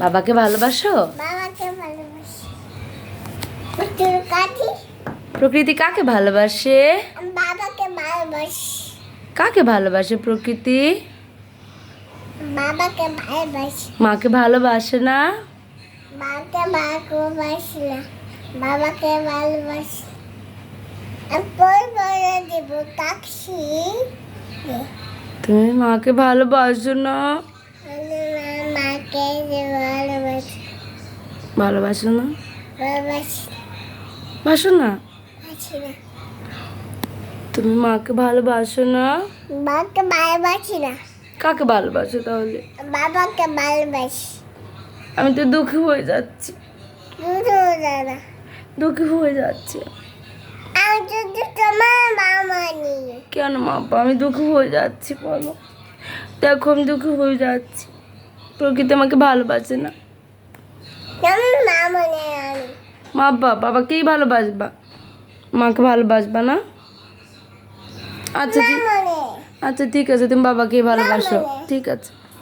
বাবাকে ভালোবাসো? বাবাকে ভালোবাসি। তোর কাঠি? প্রকৃতি কাকে ভালোবাসে? বাবাকে ভালোবাসি। কাকে ভালোবাসে প্রকৃতি? বাবাকে ভালোবাসি। মাকে ভালোবাসে না? মাকে ভালোবাসি না, বাবাকে ভালোবাসি। পর পরে দেব তাকসি। তুমি মাকে ভালোবাসো না? মাকে ভালোবাসি। ভালোবাসো না? ভালোবাসি বাসো না? বাসি না। তুমি মাকে ভালোবাসো না? মাকে ভালোবাসি না, কাকে ভালোবাসো তাহলে? বাবাকে ভালোবাসি। আমি তো দুঃখী হয়ে যাচ্ছি, দাদা দুঃখী হয়ে যাচ্ছি। আমি যদি তোমার মামা নিই। কেন মা বাবা, আমি দুঃখী হয়ে যাচ্ছি বলো। দেখো আমি দুঃখী হয়ে যাচ্ছি, প্রকৃতি আমাকে ভালোবাসে না। আমি মামা নিয়ে আনি। মা বাবা, বাবাকেই ভালোবাসবা, মাকে ভালোবাসবা না? আচ্ছা ঠিক মামা নে। আচ্ছা ঠিক আছে, তুমি বাবাকেই ভালোবাসো, মামা। ঠিক আছে।